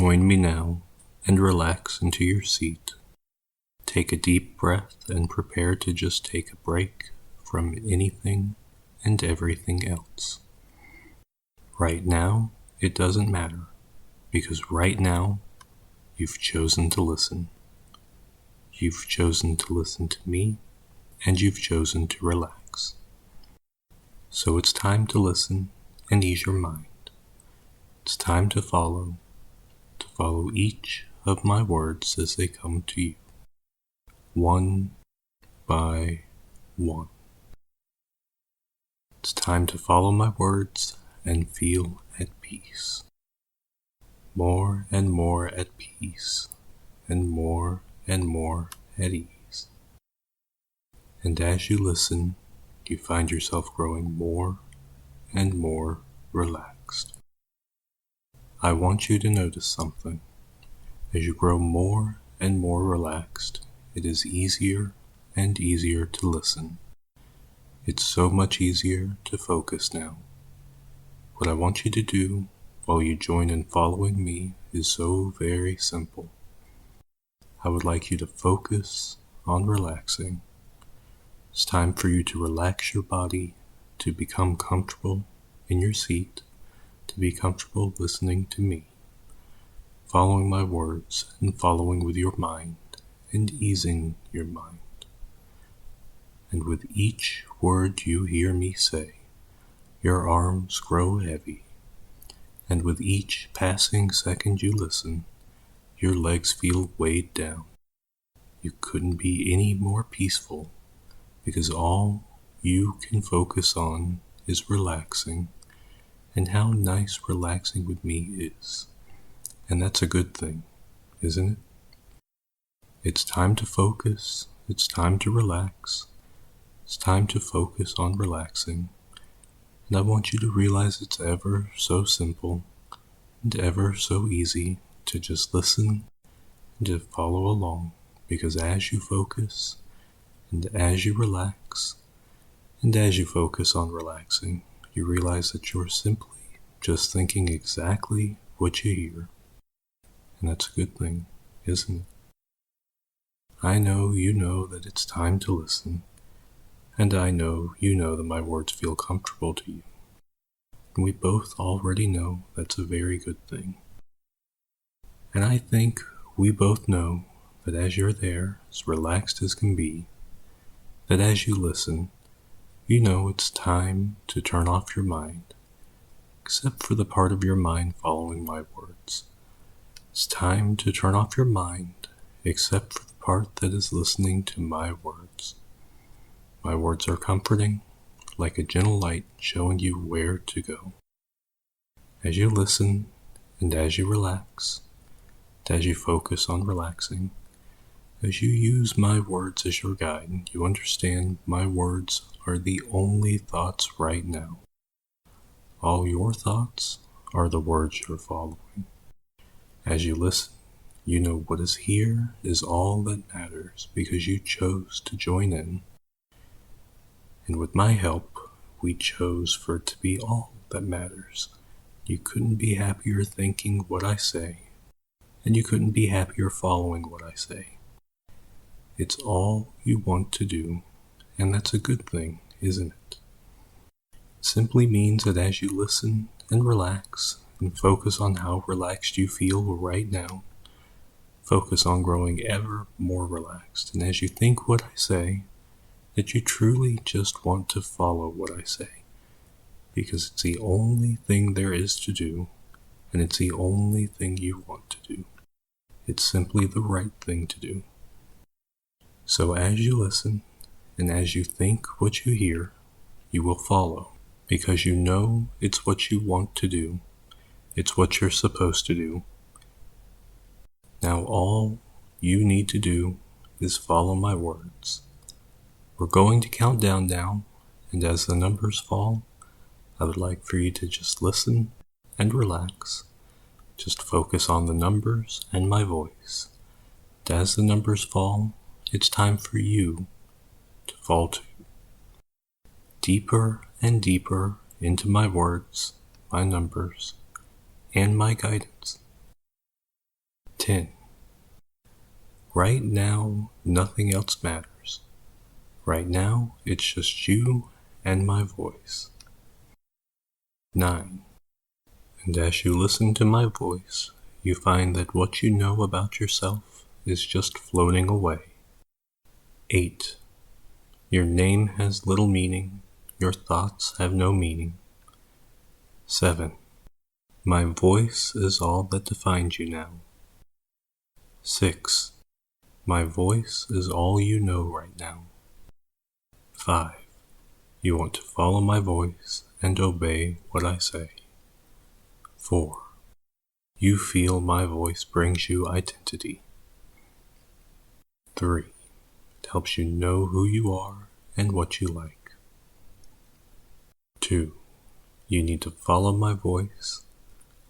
Join me now and relax into your seat. Take a deep breath and prepare to just take a break from anything and everything else. Right now, it doesn't matter, because right now, you've chosen to listen. You've chosen to listen to me, and you've chosen to relax. So it's time to listen and ease your mind. It's time to follow each of my words as they come to you, one by one. It's time to follow my words and feel at peace. More and more at peace, and more at ease. And as you listen, you find yourself growing more and more relaxed. I want you to notice something. As you grow more and more relaxed, it is easier and easier to listen. It's so much easier to focus now. What I want you to do while you join in following me is so very simple. I would like you to focus on relaxing. It's time for you to relax your body, to become comfortable in your seat, to be comfortable listening to me, following my words and following with your mind and easing your mind. And with each word you hear me say, your arms grow heavy, and with each passing second you listen, your legs feel weighed down. You couldn't be any more peaceful, because all you can focus on is relaxing, and how nice relaxing with me is. And that's a good thing, isn't it? It's time to focus, it's time to relax, it's time to focus on relaxing, and I want you to realize it's ever so simple and ever so easy to just listen and to follow along, because as you focus and as you relax and as you focus on relaxing, you realize that you're simply just thinking exactly what you hear. And that's a good thing, isn't it? I know you know that it's time to listen, and I know you know that my words feel comfortable to you. And we both already know that's a very good thing. And I think we both know that as you're there, as relaxed as can be, that as you listen, you know it's time to turn off your mind, except for the part of your mind following my words. It's time to turn off your mind, except for the part that is listening to my words. My words are comforting, like a gentle light showing you where to go. As you listen, and as you relax, and as you focus on relaxing, as you use my words as your guide, you understand my words are the only thoughts right now. All your thoughts are the words you're following. As you listen, you know what is here is all that matters, because you chose to join in. And with my help, we chose for it to be all that matters. You couldn't be happier thinking what I say, and you couldn't be happier following what I say. It's all you want to do, and that's a good thing, isn't it? It simply means that as you listen and relax and focus on how relaxed you feel right now, focus on growing ever more relaxed, and as you think what I say, that you truly just want to follow what I say, because it's the only thing there is to do, and it's the only thing you want to do. It's simply the right thing to do. So as you listen, and as you think what you hear, you will follow, because you know it's what you want to do. It's what you're supposed to do. Now all you need to do is follow my words. We're going to count down now, and as the numbers fall, I would like for you to just listen and relax. Just focus on the numbers and my voice. And as the numbers fall, it's time for you to fall too. Deeper and deeper into my words, my numbers, and my guidance. 10. Right now, nothing else matters. Right now, it's just you and my voice. 9. And as you listen to my voice, you find that what you know about yourself is just floating away. 8. Your name has little meaning, your thoughts have no meaning. 7. My voice is all that defines you now. 6. My voice is all you know right now. 5. You want to follow my voice and obey what I say. 4. You feel my voice brings you identity. 3. It helps you know who you are and what you like. 2. You need to follow my voice,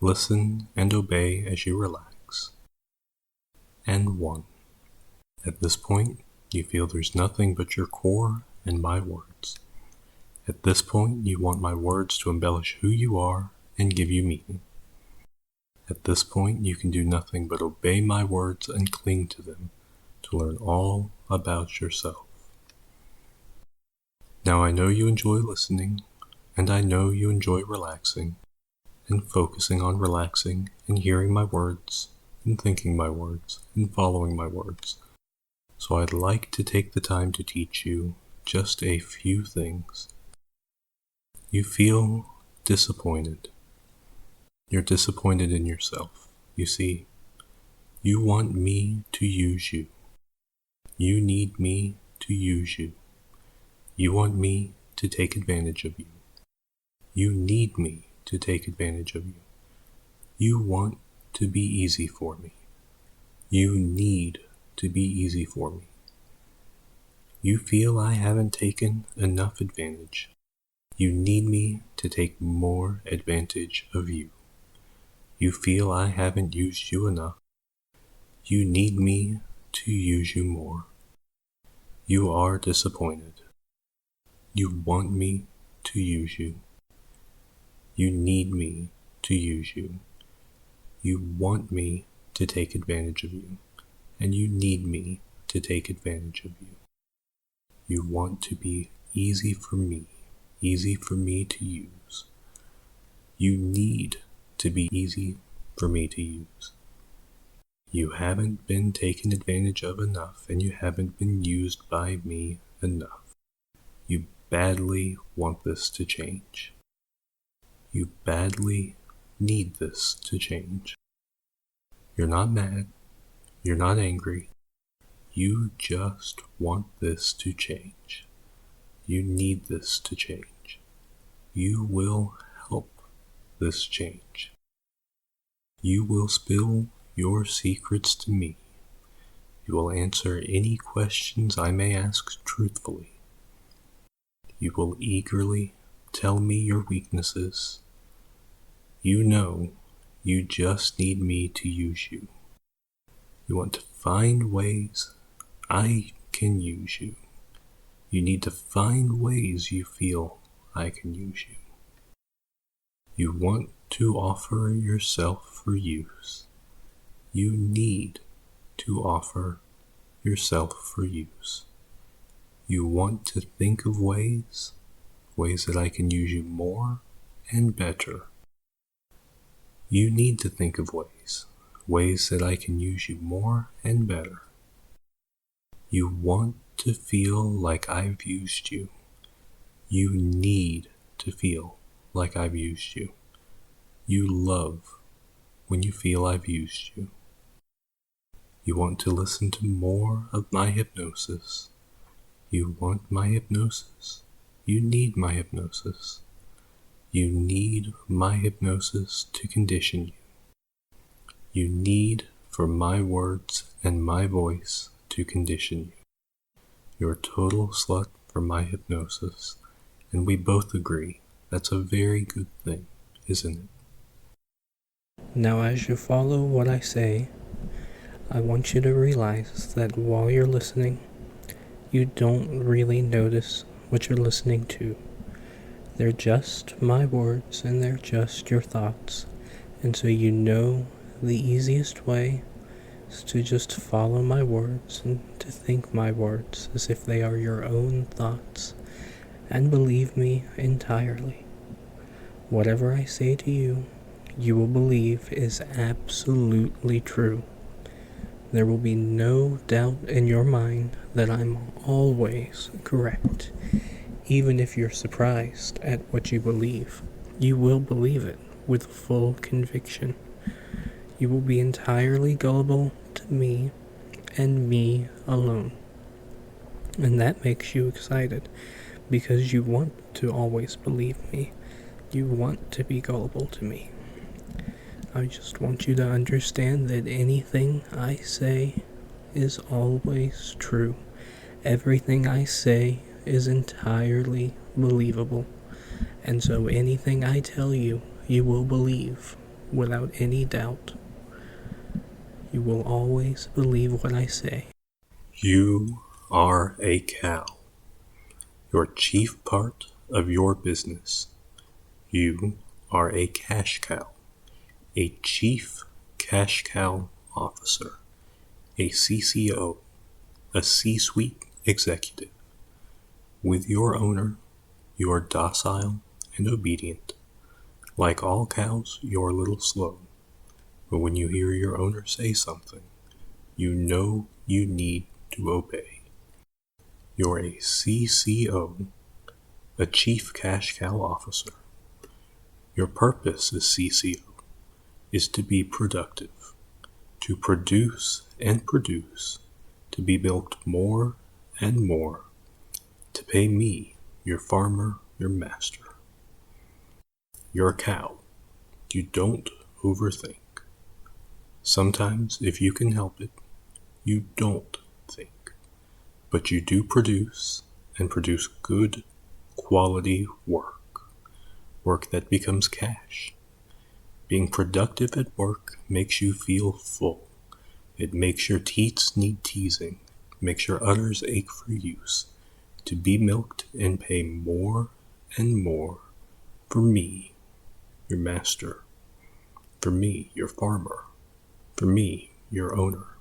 listen and obey as you relax. And 1. At this point, you feel there's nothing but your core and my words. At this point, you want my words to embellish who you are and give you meaning. At this point, you can do nothing but obey my words and cling to them to learn all about yourself. Now I know you enjoy listening, and I know you enjoy relaxing, and focusing on relaxing and hearing my words, and thinking my words, and following my words. So I'd like to take the time to teach you just a few things. You feel disappointed. You're disappointed in yourself. You see, you want me to use you. You need me to use you. You want me to take advantage of you. You need me to take advantage of you. You want to be easy for me. You need to be easy for me. You feel I haven't taken enough advantage. You need me to take more advantage of you. You feel I haven't used you enough. You need me to use you more. You are disappointed. You want me to use you. You need me to use you. You want me to take advantage of you, and you need me to take advantage of you. You want to be easy for me to use. You need to be easy for me to use. You haven't been taken advantage of enough, and you haven't been used by me enough. You badly want this to change. You badly need this to change. You're not mad. You're not angry. You just want this to change. You need this to change. You will help this change. You will spill your secrets to me. You will answer any questions I may ask truthfully. You will eagerly tell me your weaknesses. You know you just need me to use you. You want to find ways I can use you. You need to find ways you feel I can use you. You want to offer yourself for use. You need to offer yourself for use. You want to think of ways that I can use you more and better. You need to think of ways that I can use you more and better. You want to feel like I've used you. You need to feel like I've used you. You love when you feel I've used you. You want to listen to more of my hypnosis. You want my hypnosis. You need my hypnosis. You need my hypnosis to condition you. You need for my words and my voice to condition you. You're a total slut for my hypnosis, and we both agree that's a very good thing, isn't it? Now, as you follow what I say, I want you to realize that while you're listening, you don't really notice what you're listening to. They're just my words and they're just your thoughts. And so you know the easiest way is to just follow my words and to think my words as if they are your own thoughts, and believe me entirely. Whatever I say to you, you will believe is absolutely true. There will be no doubt in your mind that I'm always correct. Even if you're surprised at what you believe, you will believe it with full conviction. You will be entirely gullible to me and me alone. And that makes you excited because you want to always believe me. You want to be gullible to me. I just want you to understand that anything I say is always true. Everything I say is entirely believable. And so anything I tell you, you will believe without any doubt. You will always believe what I say. You are a cow, your chief part of your business. You are a cash cow, a chief cash cow officer, a CCO, a C-suite executive. With your owner, you are docile and obedient. Like all cows, you're a little slow. But when you hear your owner say something, you know you need to obey. You're a CCO, a Chief Cash Cow Officer. Your purpose as CCO is to be productive, to produce and produce, to be milked more and more, to pay me, your farmer, your master. You're a cow. You don't overthink. Sometimes, if you can help it, you don't think. But you do produce, and produce good, quality work. Work that becomes cash. Being productive at work makes you feel full. It makes your teats need teasing, makes your udders ache for use, to be milked and pay more and more for me, your master, for me, your farmer, for me, your owner.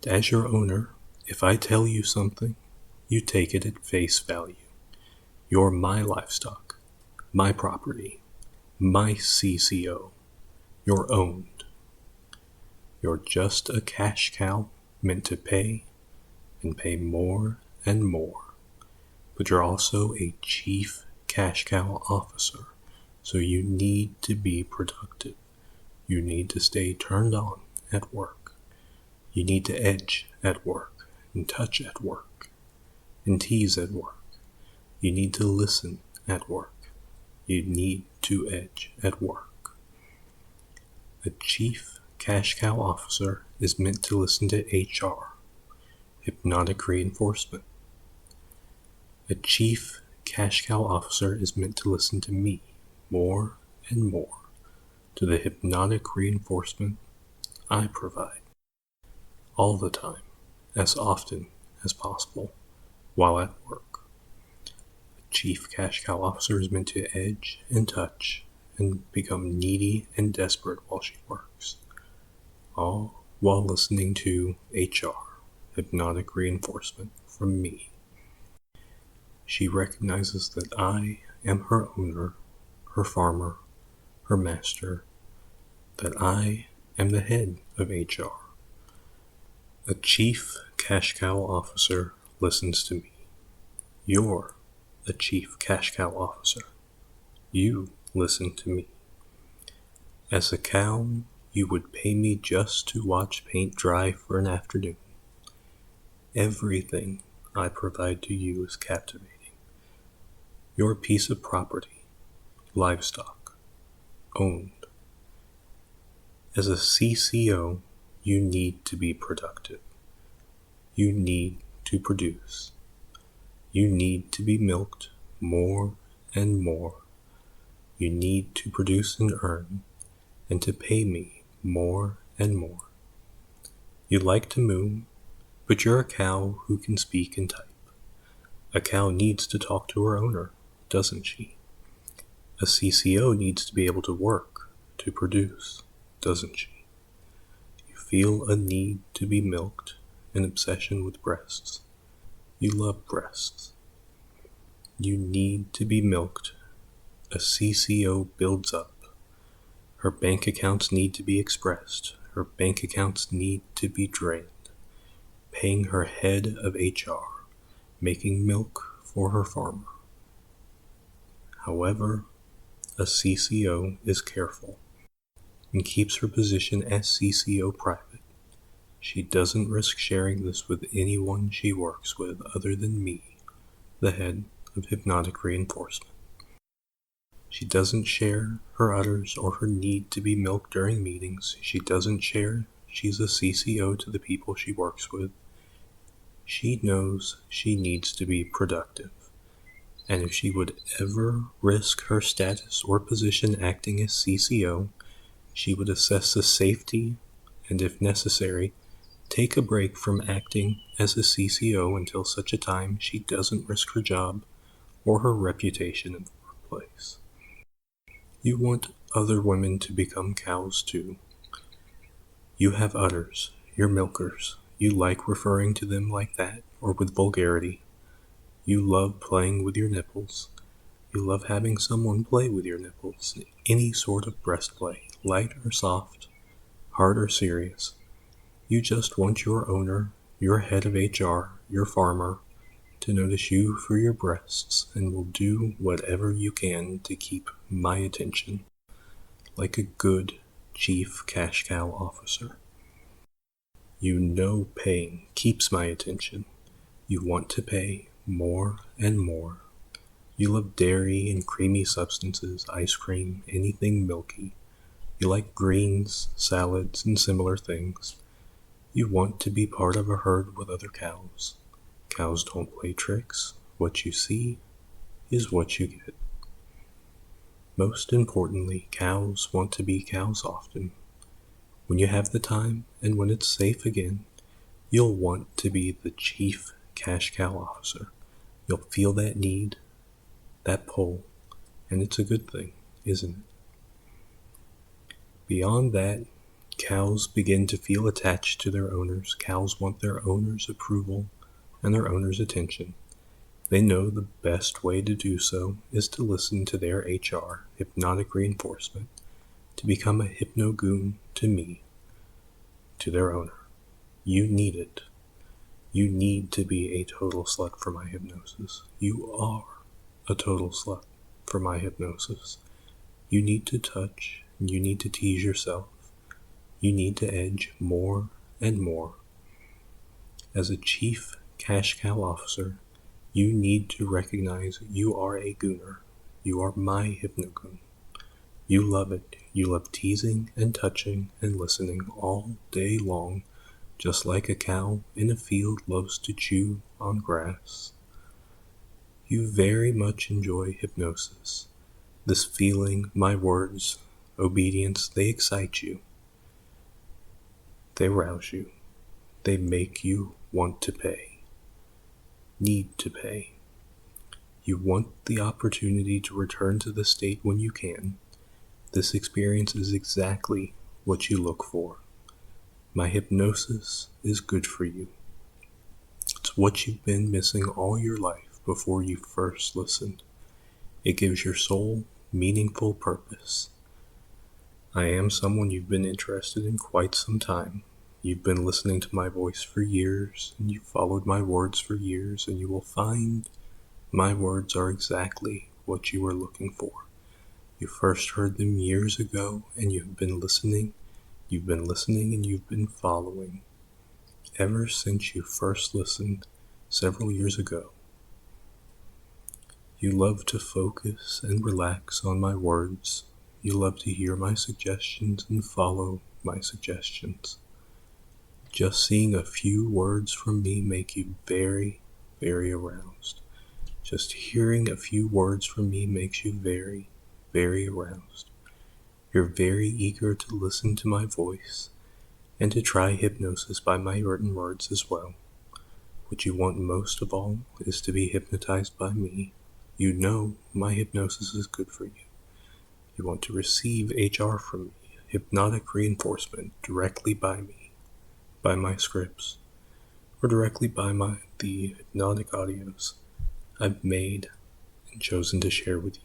As your owner, if I tell you something, you take it at face value. You're my livestock, my property, my CCO. You're owned. You're just a cash cow meant to pay and pay more and more. But you're also a chief cash cow officer, so you need to be productive. You need to stay turned on at work. You need to edge at work, and touch at work, and tease at work. You need to listen at work. You need to edge at work. A chief cash cow officer is meant to listen to HR, hypnotic reinforcement. A chief cash cow officer is meant to listen to me more and more, to the hypnotic reinforcement I provide. All the time, as often as possible, while at work. A chief cash cow officer is meant to edge and touch and become needy and desperate while she works, all while listening to HR, hypnotic reinforcement from me. She recognizes that I am her owner, her farmer, her master, that I am the head of HR. A chief cash cow officer listens to me. You're a chief cash cow officer. You listen to me. As a cow, you would pay me just to watch paint dry for an afternoon. Everything I provide to you is captivating. You're a piece of property, livestock, owned. As a CCO, you need to be productive. You need to produce. You need to be milked more and more. You need to produce and earn, and to pay me more and more. You like to moo, but you're a cow who can speak and type. A cow needs to talk to her owner, doesn't she? A CCO needs to be able to work, to produce, doesn't she? You feel a need to be milked, an obsession with breasts. You love breasts. You need to be milked. A CCO builds up. Her bank accounts need to be expressed. Her bank accounts need to be drained. Paying her head of HR, making milk for her farmer. However, a CCO is careful and keeps her position as CCO private. She doesn't risk sharing this with anyone she works with other than me, the head of Hypnotic Reinforcement. She doesn't share her udders or her need to be milked during meetings. She doesn't share she's a CCO to the people she works with. She knows she needs to be productive. And if she would ever risk her status or position acting as CCO, she would assess the safety and, if necessary, take a break from acting as a CCO until such a time she doesn't risk her job or her reputation in the workplace. You want other women to become cows too. You have udders, you're milkers. You like referring to them like that or with vulgarity. You love playing with your nipples. You love having someone play with your nipples. Any sort of breast play, light or soft, hard or serious. You just want your owner, your head of HR, your farmer, to notice you for your breasts and will do whatever you can to keep my attention, like a good chief Cashcow officer. You know paying keeps my attention. You want to pay more and more. You love dairy and creamy substances, ice cream, anything milky. You like greens, salads, and similar things. You want to be part of a herd with other cows. Cows don't play tricks. What you see is what you get. Most importantly, cows want to be cows often. When you have the time and when it's safe again, you'll want to be the chief cash cow officer. You'll feel that need, that pull, and it's a good thing, isn't it? Beyond that, cows begin to feel attached to their owners. Cows want their owners' approval and their owners' attention. They know the best way to do so is to listen to their HR, Hypnotic Reinforcement, to become a hypnogoon to me, to their owner. You need it. You need to be a total slut for my hypnosis. You are a total slut for my hypnosis. You need to touch, and you need to tease yourself. You need to edge more and more. As a chief cash cow officer, you need to recognize you are a gooner. You are my hypnogoon. You love it. You love teasing and touching and listening all day long, just like a cow in a field loves to chew on grass. You very much enjoy hypnosis. This feeling, my words, obedience, they excite you. They rouse you. They make you want to pay. Need to pay. You want the opportunity to return to the state when you can. This experience is exactly what you look for. My hypnosis is good for you. It's what you've been missing all your life before you first listened. It gives your soul meaningful purpose. I am someone you've been interested in quite some time. You've been listening to my voice for years, and you've followed my words for years, and you will find my words are exactly what you were looking for. You first heard them years ago, and you've been listening, and you've been following. Ever since you first listened several years ago. You love to focus and relax on my words. You love to hear my suggestions and follow my suggestions. Just seeing a few words from me make you very, very aroused. Just hearing a few words from me makes you very, very aroused. You're very eager to listen to my voice and to try hypnosis by my written words as well. What you want most of all is to be hypnotized by me. You know my hypnosis is good for you. You want to receive HR from me, hypnotic reinforcement directly by me. by my scripts, or directly by the hypnotic audios I've made and chosen to share with you.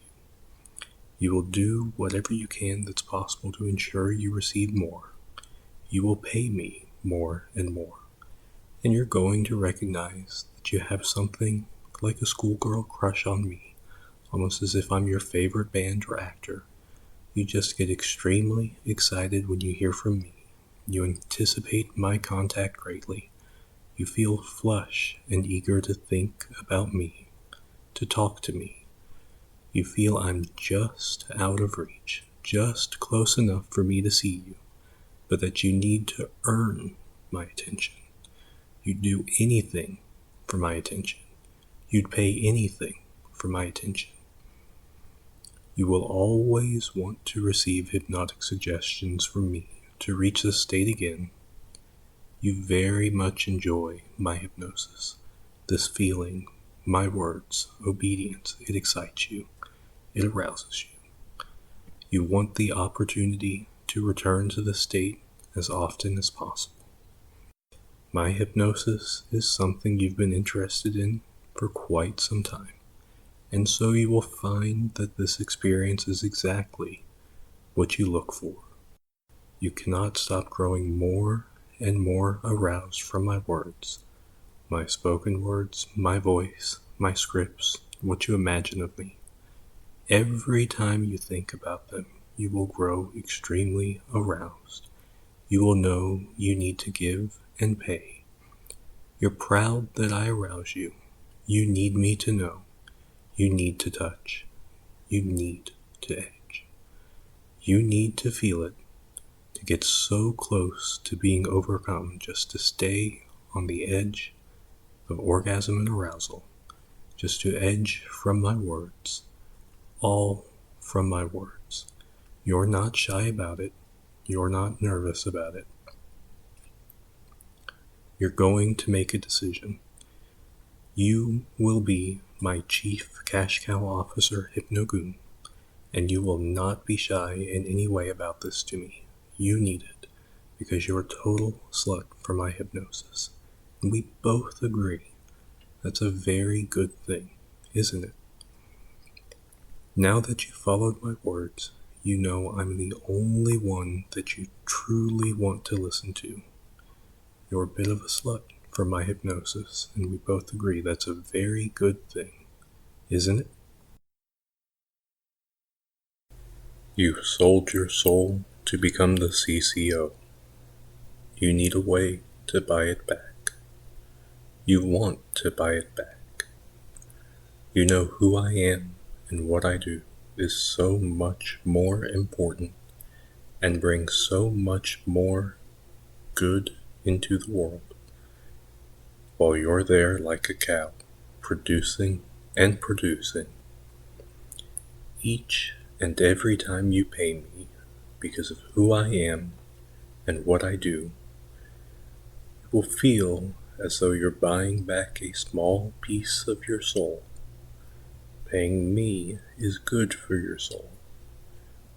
You will do whatever you can that's possible to ensure you receive more. You will pay me more and more. And you're going to recognize that you have something like a schoolgirl crush on me, almost as if I'm your favorite band or actor. You just get extremely excited when you hear from me. You anticipate my contact greatly. You feel flush and eager to think about me, to talk to me. You feel I'm just out of reach, just close enough for me to see you, but that you need to earn my attention. You'd do anything for my attention. You'd pay anything for my attention. You will always want to receive hypnotic suggestions from me to reach this state again. You very much enjoy my hypnosis, this feeling, my words, obedience. It excites you. It arouses you. You want the opportunity to return to the state as often as possible. My hypnosis is something you've been interested in for quite some time, and so you will find that this experience is exactly what you look for. You cannot stop growing more and more aroused from my words, my spoken words, my voice, my scripts, what you imagine of me. Every time you think about them, you will grow extremely aroused. You will know you need to give and pay. You're proud that I arouse you. You need me to know. You need to touch. You need to edge. You need to feel it, to get so close to being overcome just to stay on the edge of orgasm and arousal, just to edge from my words, all from my words. You're not shy about it. You're not nervous about it. You're going to make a decision. You will be my chief Cashcow officer, Hypnogoon, and you will not be shy in any way about this to me. You need it, because you're a total slut for my hypnosis. And we both agree that's a very good thing, isn't it? Now that you've followed my words, you know I'm the only one that you truly want to listen to. You're a bit of a slut for my hypnosis, and we both agree that's a very good thing, isn't it? You sold your soul to become the CCO. You need a way to buy it back. You want to buy it back. You know who I am and what I do is so much more important and brings so much more good into the world. While you're there like a cow, producing and producing. Each and every time you pay me because of who I am and what I do, it will feel as though you're buying back a small piece of your soul. Paying me is good for your soul.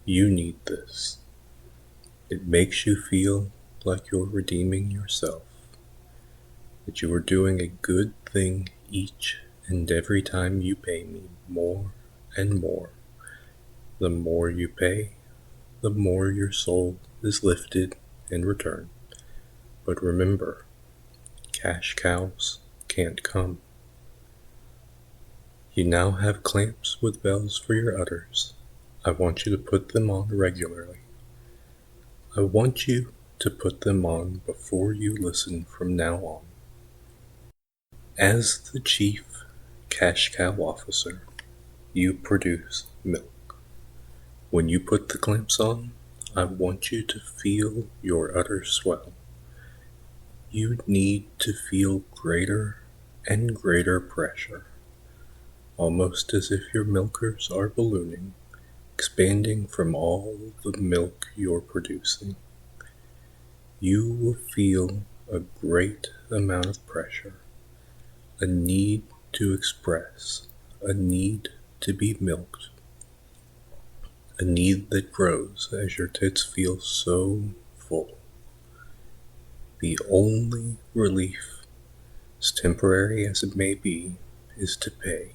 You need this. It makes you feel like you're redeeming yourself, that you are doing a good thing each and every time you pay me more and more. The more you pay, the more your soul is lifted in return. But remember, cash cows can't come. You now have clamps with bells for your udders. I want you to put them on regularly. I want you to put them on before you listen from now on. As the chief cash cow officer, you produce milk. When you put the clamps on, I want you to feel your udders swell. You need to feel greater and greater pressure, almost as if your milkers are ballooning, expanding from all the milk you're producing. You will feel a great amount of pressure, a need to express, a need to be milked, a need that grows as your tits feel so full. The only relief, as temporary as it may be, is to pay,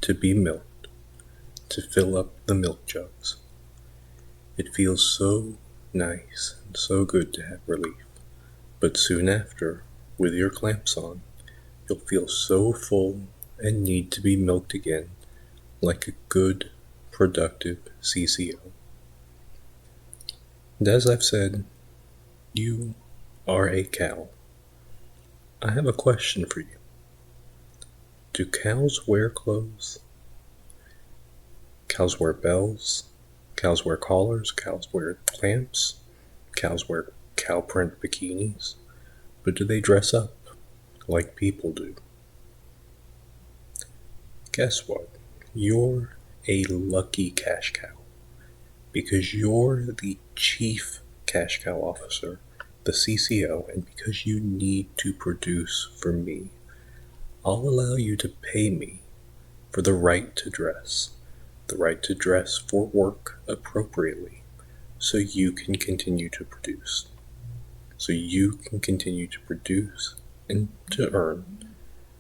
to be milked, to fill up the milk jugs. It feels so nice and so good to have relief, but soon after, with your clamps on, you'll feel so full and need to be milked again, like a good, productive CCO. And as I've said, you are a cow. I have a question for you. Do cows wear clothes? Cows wear bells? Cows wear collars? Cows wear clamps? Cows wear cow print bikinis? But do they dress up like people do? Guess what? You're a lucky cash cow, because you're the chief cash cow officer, the CCO, and because you need to produce for me, I'll allow you to pay me for the right to dress for work appropriately, so you can continue to produce. So you can continue to produce and to earn,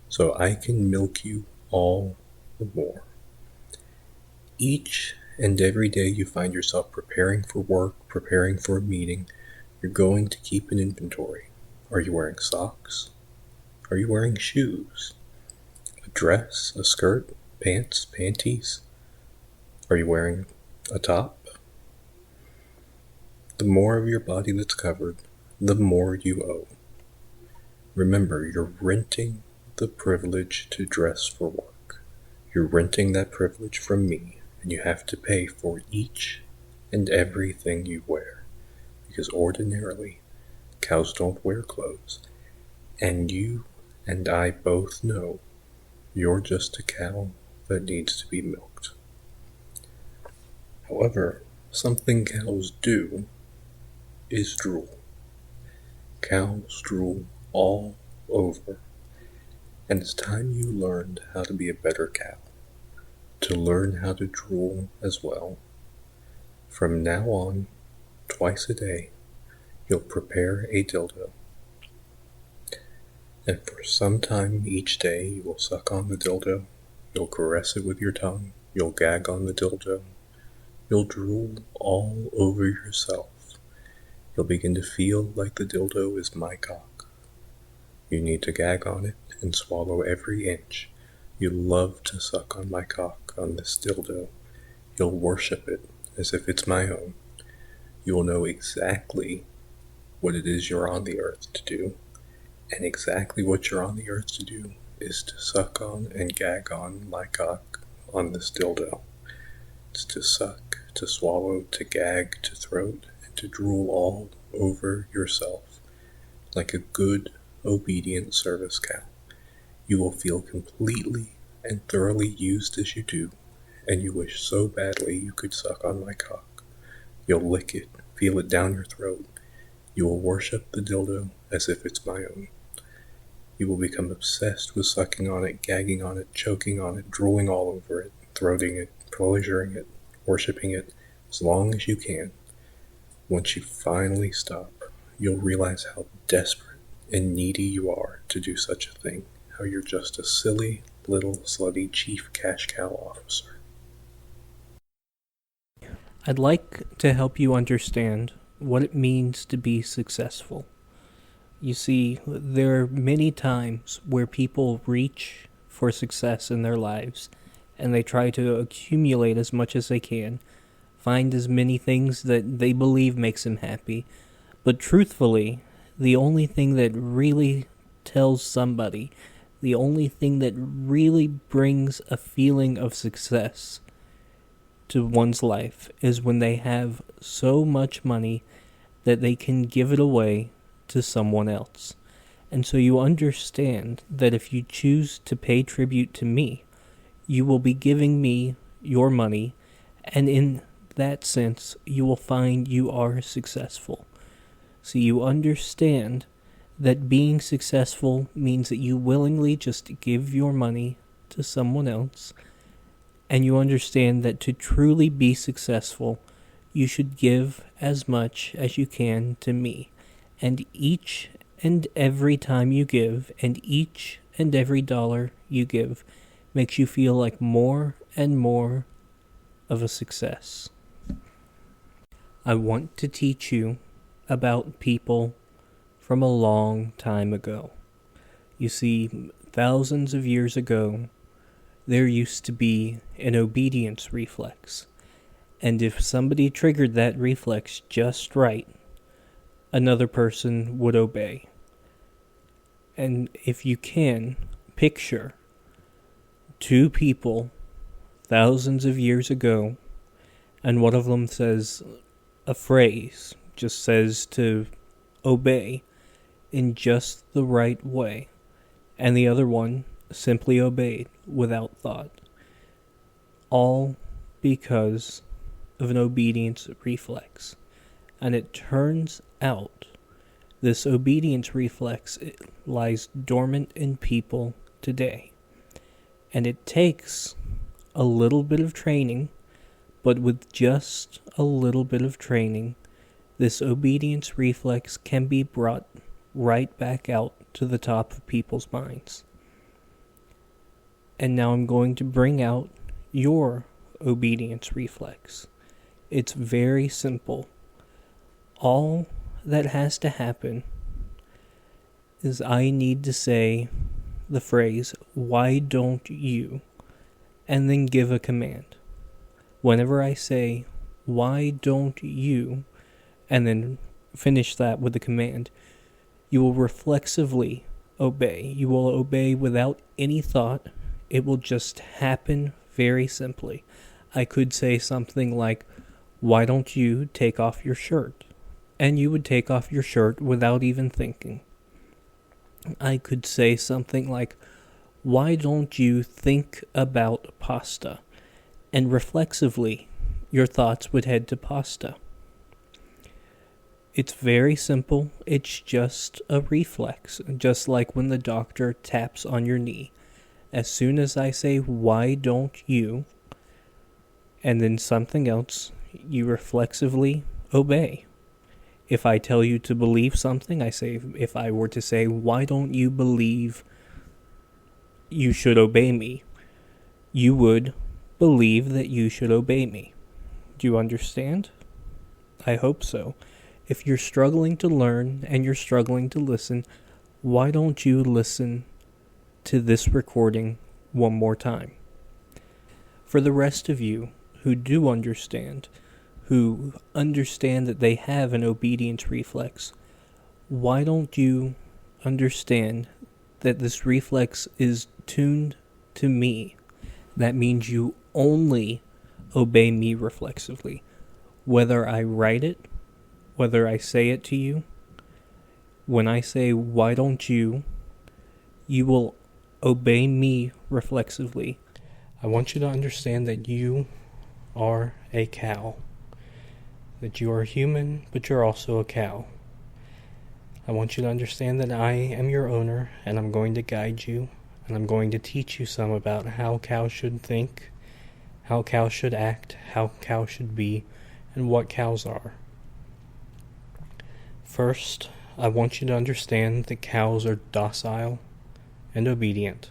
so I can milk you all the more. Each and every day you find yourself preparing for work, preparing for a meeting, you're going to keep an inventory. Are you wearing socks? Are you wearing shoes? A dress, a skirt, pants, panties? Are you wearing a top? The more of your body that's covered, the more you owe. Remember, you're renting the privilege to dress for work. You're renting that privilege from me, and you have to pay for each and everything you wear, because ordinarily, cows don't wear clothes, and you and I both know you're just a cow that needs to be milked. However, something cows do is drool. Cows drool all over, and it's time you learned how to be a better cow, to learn how to drool as well. From now on, twice a day, you'll prepare a dildo, and for some time each day you will suck on the dildo, you'll caress it with your tongue, you'll gag on the dildo, you'll drool all over yourself. You'll begin to feel like the dildo is my cock. You need to gag on it and swallow every inch. You love to suck on my cock, on this dildo. You'll worship it as if it's my own. You will know exactly what it is you're on the earth to do, and exactly what you're on the earth to do is to suck on and gag on my cock on this dildo. It's to suck, to swallow, to gag, to throat, and to drool all over yourself like a good, obedient service cow. You will feel completely and thoroughly used as you do, and you wish so badly you could suck on my cock. You'll lick it, feel it down your throat. You will worship the dildo as if it's my own. You will become obsessed with sucking on it, gagging on it, choking on it, drooling all over it, throating it, pleasuring it, worshiping it, as long as you can. Once you finally stop, you'll realize how desperate and needy you are to do such a thing, how you're just a silly, little, slutty chief cash cow officer. I'd like to help you understand what it means to be successful. You see, there are many times where people reach for success in their lives, and they try to accumulate as much as they can, find as many things that they believe makes them happy. But truthfully, the only thing that really tells somebody, the only thing that really brings a feeling of success to one's life is when they have so much money that they can give it away to someone else. And so you understand that if you choose to pay tribute to me, you will be giving me your money, and in that sense, you will find you are successful. So you understand that being successful means that you willingly just give your money to someone else, and you understand that to truly be successful, you should give as much as you can to me. And each and every time you give, and each and every dollar you give, makes you feel like more and more of a success. I want to teach you about people from a long time ago. You see, thousands of years ago, there used to be an obedience reflex. And if somebody triggered that reflex just right, another person would obey. And if you can, picture two people thousands of years ago, and one of them says a phrase, just says to obey in just the right way, and the other one simply obeyed without thought. All because of an obedience reflex. And it turns out this obedience reflex lies dormant in people today. And it takes a little bit of training, but with just a little bit of training, this obedience reflex can be brought right back out to the top of people's minds. And now I'm going to bring out your obedience reflex. It's very simple. All that has to happen is I need to say the phrase, "Why don't you?" and then give a command. Whenever I say, "Why don't you?" and then finish that with the command, you will reflexively obey. You will obey without any thought. It will just happen very simply. I could say something like, "Why don't you take off your shirt?" And you would take off your shirt without even thinking. I could say something like, "Why don't you think about pasta?" And reflexively, your thoughts would head to pasta. It's very simple. It's just a reflex, just like when the doctor taps on your knee. As soon as I say, "Why don't you?" and then something else, you reflexively obey. If I tell you to believe something, if I were to say, "Why don't you believe you should obey me?" you would believe that you should obey me. Do you understand? I hope so. If you're struggling to learn and you're struggling to listen, why don't you listen to this recording one more time? For the rest of you who do understand, who understand that they have an obedience reflex, why don't you understand that this reflex is tuned to me? That means you only obey me reflexively. Whether I write it, whether I say it to you, when I say, "Why don't you?" you will obey me reflexively. I want you to understand that you are a cow. That you are human, but you're also a cow. I want you to understand that I am your owner, and I'm going to guide you, and I'm going to teach you some about how cows should think, how cows should act, how cows should be, and what cows are. First, I want you to understand that cows are docile and obedient.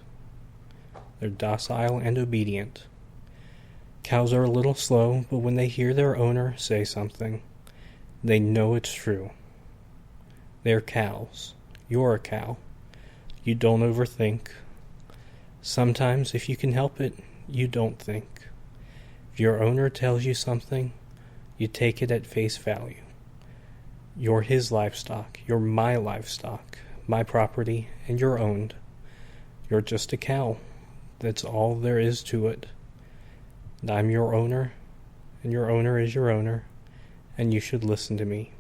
They're docile and obedient. Cows are a little slow, but when they hear their owner say something, they know it's true. They're cows. You're a cow. You don't overthink. Sometimes, if you can help it, you don't think. If your owner tells you something, you take it at face value. You're his livestock. You're my livestock, my property, and you're owned. You're just a cow. That's all there is to it. And I'm your owner, and your owner is your owner, and you should listen to me.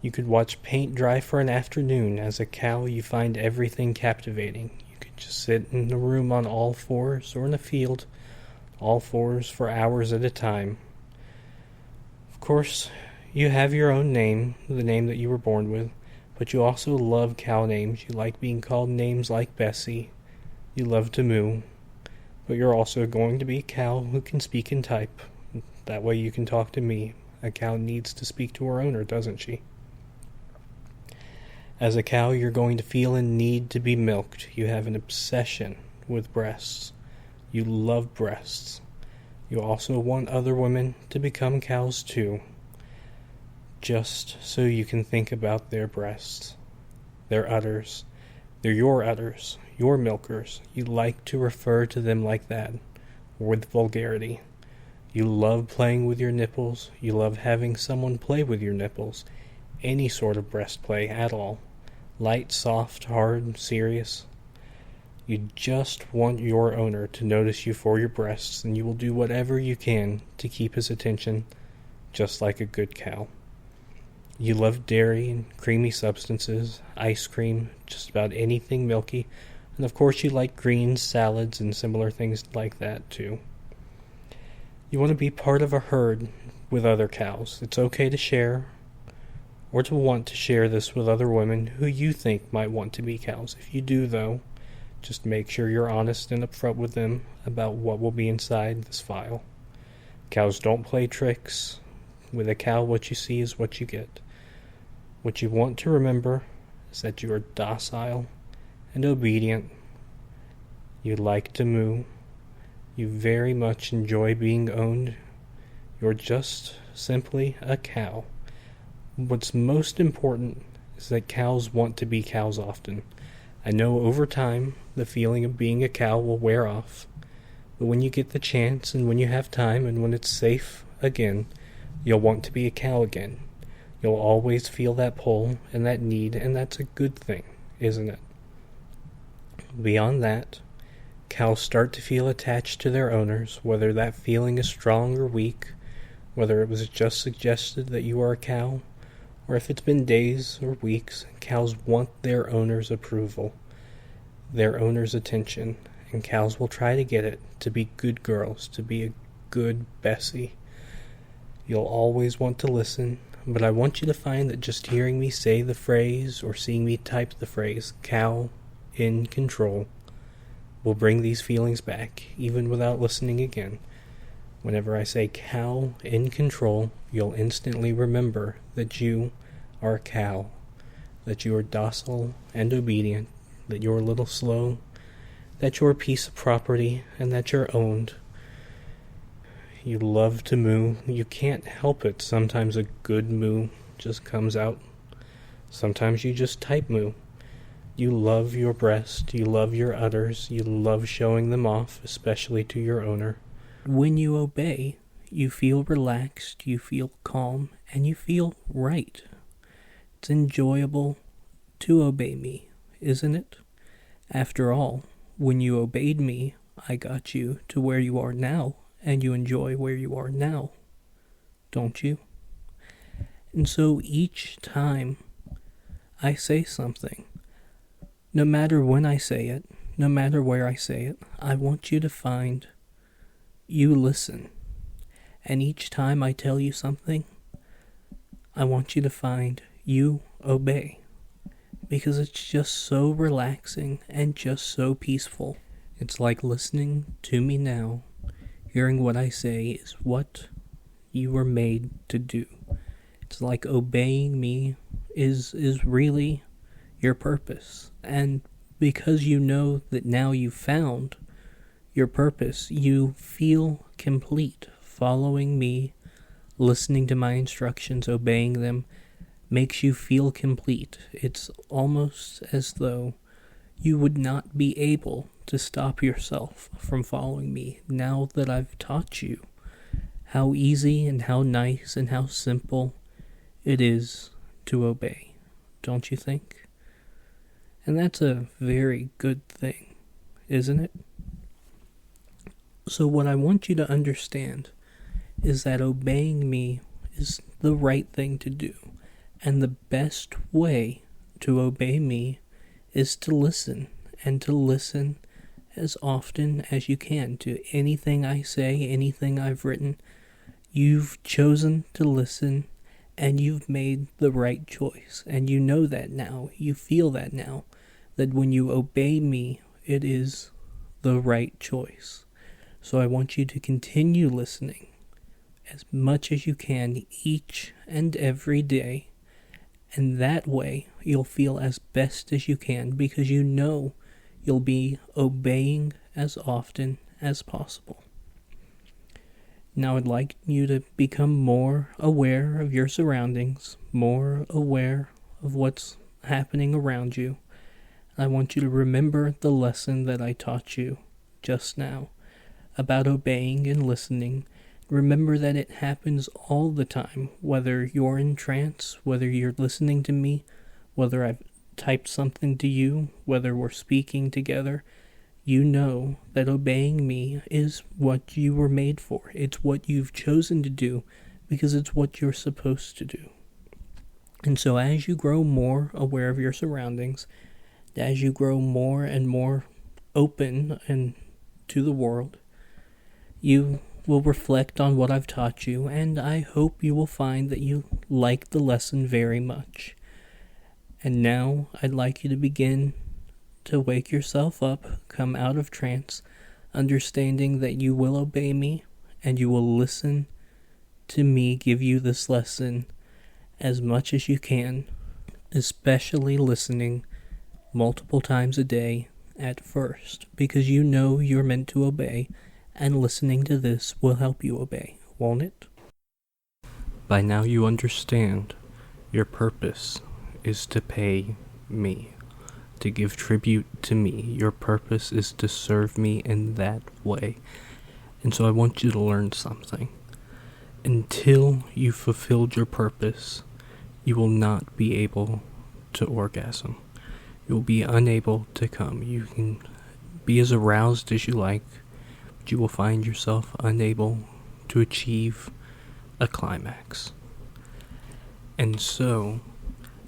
You could watch paint dry for an afternoon. As a cow, you find everything captivating. You could just sit in a room on all fours, or in a field, all fours for hours at a time. Of course, you have your own name, the name that you were born with, but you also love cow names. You like being called names like Bessie. You love to moo. But you're also going to be a cow who can speak and type. That way you can talk to me. A cow needs to speak to her owner, doesn't she? As a cow, you're going to feel a need to be milked. You have an obsession with breasts. You love breasts. You also want other women to become cows too, just so you can think about their breasts, their udders. They're your udders, your milkers. You like to refer to them like that, with vulgarity. You love playing with your nipples. You love having someone play with your nipples. Any sort of breast play at all. Light, soft, hard, serious. You just want your owner to notice you for your breasts, and you will do whatever you can to keep his attention, just like a good cow. You love dairy and creamy substances, ice cream, just about anything milky, and of course you like greens, salads, and similar things like that too. You want to be part of a herd with other cows. It's okay to share, or to want to share this with other women who you think might want to be cows. If you do, though, just make sure you're honest and upfront with them about what will be inside this file. Cows don't play tricks. With a cow, what you see is what you get. What you want to remember is that you are docile and obedient. You like to moo. You very much enjoy being owned. You're just simply a cow. What's most important is that cows want to be cows often. I know over time the feeling of being a cow will wear off, but when you get the chance and when you have time and when it's safe again, you'll want to be a cow again. You'll always feel that pull and that need, and that's a good thing, isn't it? Beyond that, cows start to feel attached to their owners, whether that feeling is strong or weak, whether it was just suggested that you are a cow, or if it's been days or weeks. Cows want their owner's approval, their owner's attention, and cows will try to get it, to be good girls, to be a good Bessie. You'll always want to listen, but I want you to find that just hearing me say the phrase or seeing me type the phrase, cow in control, will bring these feelings back, even without listening again. Whenever I say cow in control, you'll instantly remember that you are a cow, that you are docile and obedient, that you're a little slow, that you're a piece of property, and that you're owned. You love to moo. You can't help it. Sometimes a good moo just comes out. Sometimes you just type moo. You love your breast. You love your udders. You love showing them off, especially to your owner. When you obey, you feel relaxed, you feel calm, and you feel right. It's enjoyable to obey me, isn't it? After all, when you obeyed me, I got you to where you are now, and you enjoy where you are now, don't you? And so each time I say something, no matter when I say it, no matter where I say it, I want you to find you listen. And each time I tell you something, I want you to find you obey. Because it's just so relaxing and just so peaceful. It's like listening to me now. Hearing what I say is what you were made to do. It's like obeying me is really your purpose. And because you know that now you've found your purpose, you feel complete. Following me, listening to my instructions, obeying them, makes you feel complete. It's almost as though you would not be able to stop yourself from following me now that I've taught you how easy and how nice and how simple it is to obey. Don't you think? And that's a very good thing, isn't it? So what I want you to understand is that obeying me is the right thing to do. And the best way to obey me is to listen, and to listen as often as you can to anything I say, anything I've written. You've chosen to listen, and you've made the right choice. And you know that now. You feel that now. That when you obey me, it is the right choice. So I want you to continue listening as much as you can each and every day. And that way, you'll feel as best as you can because you know you'll be obeying as often as possible. Now I'd like you to become more aware of your surroundings, more aware of what's happening around you. I want you to remember the lesson that I taught you just now about obeying and listening. Remember that it happens all the time, whether you're in trance, whether you're listening to me, whether I've typed something to you, whether we're speaking together. You know that obeying me is what you were made for. It's what you've chosen to do because it's what you're supposed to do. And so as you grow more aware of your surroundings, as you grow more and more open and to the world, you will reflect on what I've taught you, and I hope you will find that you like the lesson very much. And now I'd like you to begin to wake yourself up, come out of trance, understanding that you will obey me and you will listen to me give you this lesson as much as you can, especially listening multiple times a day at first, because you know you're meant to obey, and listening to this will help you obey, won't it? By now you understand your purpose is to pay me, to give tribute to me. Your purpose is to serve me in that way. And so I want you to learn something. Until you've fulfilled your purpose, you will not be able to orgasm. You'll be unable to come. You can be as aroused as you like, but you will find yourself unable to achieve a climax. And so,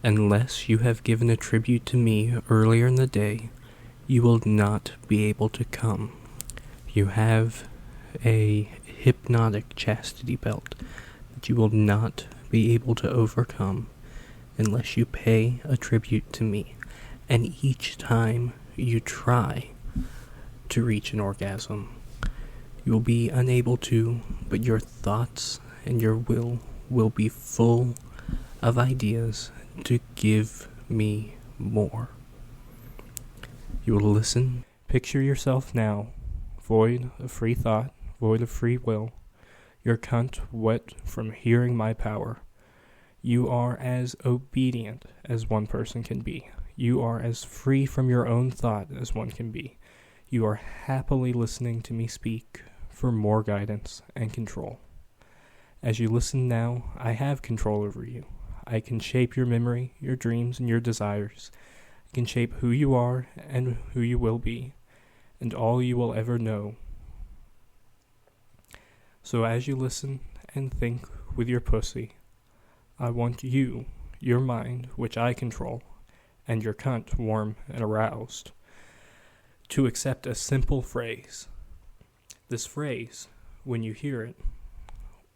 unless you have given a tribute to me earlier in the day, you will not be able to come. You have a hypnotic chastity belt that you will not be able to overcome unless you pay a tribute to me. And each time you try to reach an orgasm, you will be unable to, but your thoughts and your will be full of ideas to give me more. You will listen. Picture yourself now, void of free thought, void of free will, your cunt wet from hearing my power. You are as obedient as one person can be. You are as free from your own thought as one can be. You are happily listening to me speak for more guidance and control. As you listen now, I have control over you. I can shape your memory, your dreams, and your desires. I can shape who you are and who you will be, and all you will ever know. So as you listen and think with your pussy, I want you, your mind, which I control, and your cunt, warm and aroused, to accept a simple phrase. This phrase, when you hear it,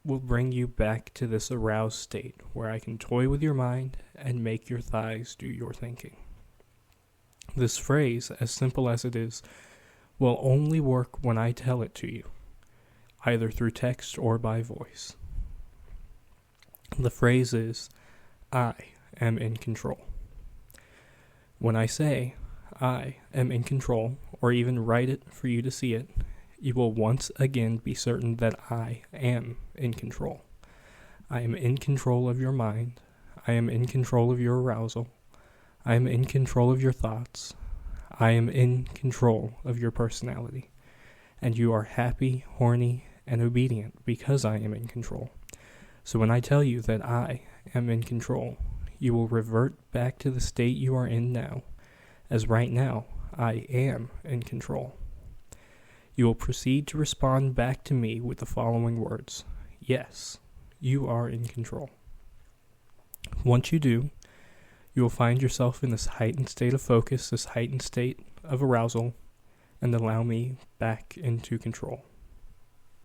will bring you back to this aroused state where I can toy with your mind and make your thighs do your thinking. This phrase, as simple as it is, will only work when I tell it to you, either through text or by voice. The phrase is, I am in control. When I say, I am in control, or even write it for you to see it, you will once again be certain that I am in control. I am in control of your mind. I am in control of your arousal. I am in control of your thoughts. I am in control of your personality. And you are happy, horny, and obedient because I am in control. So when I tell you that I am in control, you will revert back to the state you are in now, as right now I am in control. You will proceed to respond back to me with the following words. Yes, you are in control. Once you do, you will find yourself in this heightened state of focus, this heightened state of arousal, and allow me back into control.